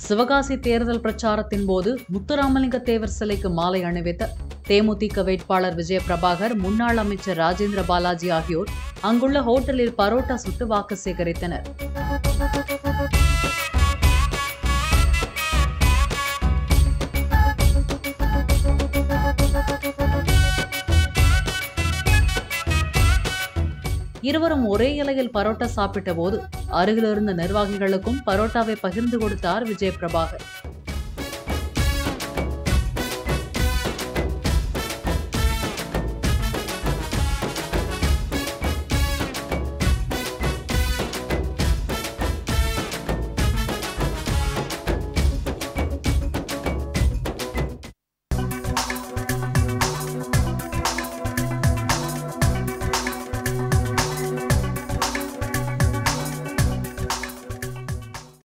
சிவகாசி தேர்தல் பிரச்சாரத்தின் போது முத்துராமலிங்க தேவர் சிலைக்கு மாலை அணிவித்த தேமுதிக வேட்பாளர் விஜயபிரபாகர், முன்னாள் அமைச்சர் ராஜேந்திர பாலாஜி ஆகியோர் அங்குள்ள ஹோட்டலில் பரோட்டா சுட்டு வாக்கு சேகரித்தனர். இருவரும் ஒரே இலையில் பரோட்டா சாப்பிட்ட போது அருகிலிருந்த நிர்வாகிகளுக்கும் பரோட்டாவை பகிர்ந்து கொடுத்தார் விஜயபிரபாகர்.